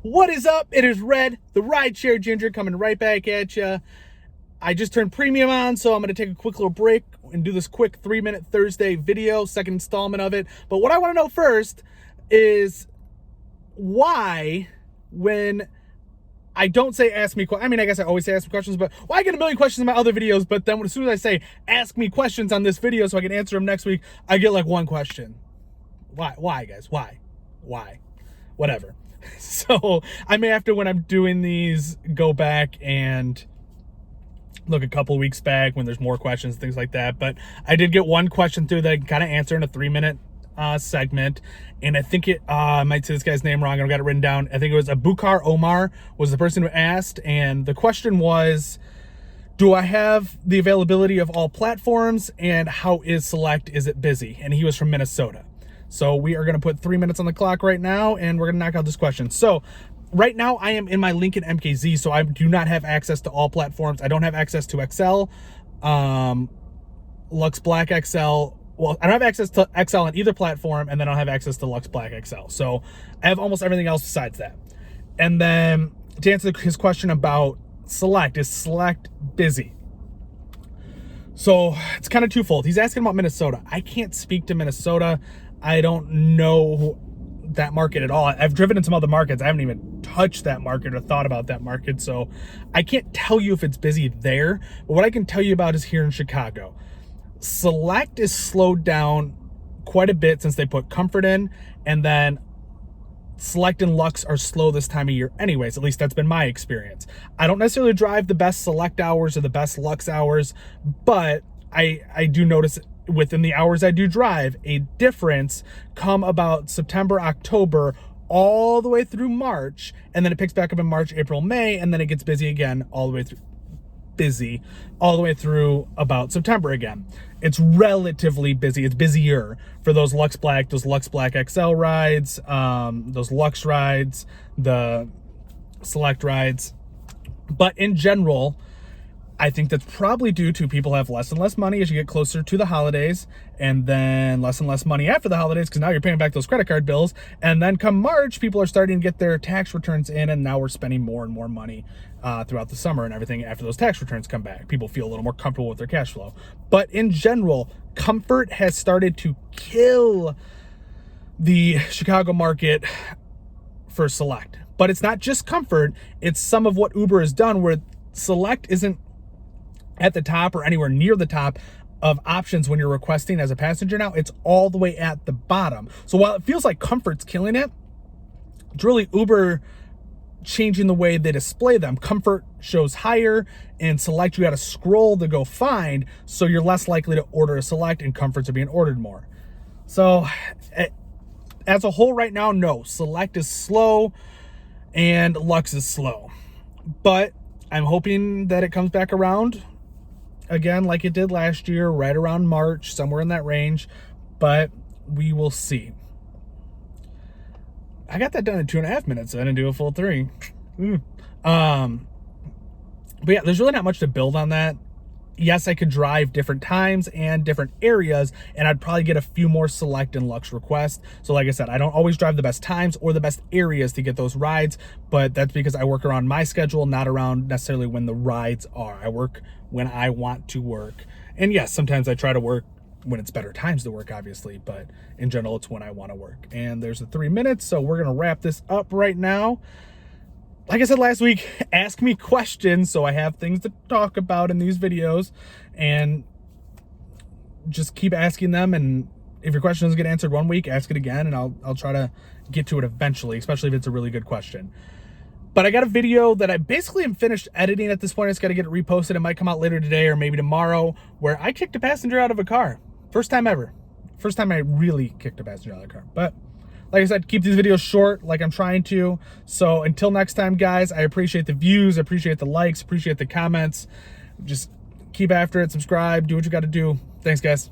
What is up? It is Red, the Rideshare Ginger, coming right back at you. I just turned premium on, so I'm going to take a quick little break and do this quick 3-minute Thursday video, second installment of it. But what I want to know first is why, when I don't say ask me questions, I mean, I guess I always say ask me questions, but why I get a million questions in my other videos, but then as soon as I say ask me questions on this video so I can answer them next week, I get like one question. Why, guys? Why? Whatever. So I may have to, when I'm doing these, go back and look a couple weeks back when there's more questions, things like that. But I did get one question through that I can kind of answer in a 3-minute segment. And I think I might say this guy's name wrong. I've got it written down. I think it was Abukar Omar was the person who asked. And the question was, do I have the availability of all platforms? And how is Select? Is it busy? And he was from Minnesota. So we are going to put 3 minutes on the clock right now, and we're going to knock out this question. So right now I am in my Lincoln MKZ, so I do not have access to all platforms. I don't have access to XL, Lux Black XL. Well, I don't have access to XL on either platform, and then I don't have access to Lux Black XL. So I have almost everything else besides that. And then to answer his question about Select, is Select busy? So it's kind of twofold. He's asking about Minnesota. I can't speak to Minnesota. I don't know that market at all. I've driven in some other markets. I haven't even touched that market or thought about that market. So I can't tell you if it's busy there. But what I can tell you about is here in Chicago. Select is slowed down quite a bit since they put Comfort in. And then Select and Lux are slow this time of year anyways. At least that's been my experience. I don't necessarily drive the best Select hours or the best Lux hours, but I do notice within the hours I do drive a difference come about September, October, all the way through March, and then it picks back up in March, April, May, and then it gets busy again all the way through about September again. It's relatively busy. It's busier for those Lux Black XL rides, those Lux rides, the Select rides. But in general, I think that's probably due to people have less and less money as you get closer to the holidays, and then less and less money after the holidays because now you're paying back those credit card bills. And then come March, people are starting to get their tax returns in, and now we're spending more and more money throughout the summer and everything after those tax returns come back. People feel a little more comfortable with their cash flow. But in general, Comfort has started to kill the Chicago market for Select. But it's not just Comfort, it's some of what Uber has done where Select isn't at the top or anywhere near the top of options when you're requesting as a passenger now. It's all the way at the bottom. So while it feels like Comfort's killing it, it's really Uber changing the way they display them. Comfort shows higher, and Select you got to scroll to go find, so you're less likely to order a Select, and Comforts are being ordered more. So as a whole right now, no, Select is slow and Lux is slow. But I'm hoping that it comes back around again like it did last year, right around March, somewhere in that range, but we will see. I got that done in 2.5 minutes, so I didn't do a full 3. But yeah, there's really not much to build on that. Yes, I could drive different times and different areas, and I'd probably get a few more Select and Lux requests. So like I said, I don't always drive the best times or the best areas to get those rides, but that's because I work around my schedule, not around necessarily when the rides are. I work when I want to work. And yes, sometimes I try to work when it's better times to work, obviously, but in general, it's when I want to work. And there's the 3 minutes, so we're going to wrap this up right now. Like I said last week, ask me questions so I have things to talk about in these videos, and just keep asking them. And if your question doesn't get answered one week, ask it again, and I'll try to get to it eventually, especially if it's a really good question. But I got a video that I basically am finished editing at this point. I just got to get it reposted. It might come out later today or maybe tomorrow, where I kicked a passenger out of a car. First time ever. First time I really kicked a passenger out of a car. But like I said, keep these videos short like I'm trying to. So until next time, guys, I appreciate the views, appreciate the likes, appreciate the comments. Just keep after it, subscribe, do what you got to do. Thanks, guys.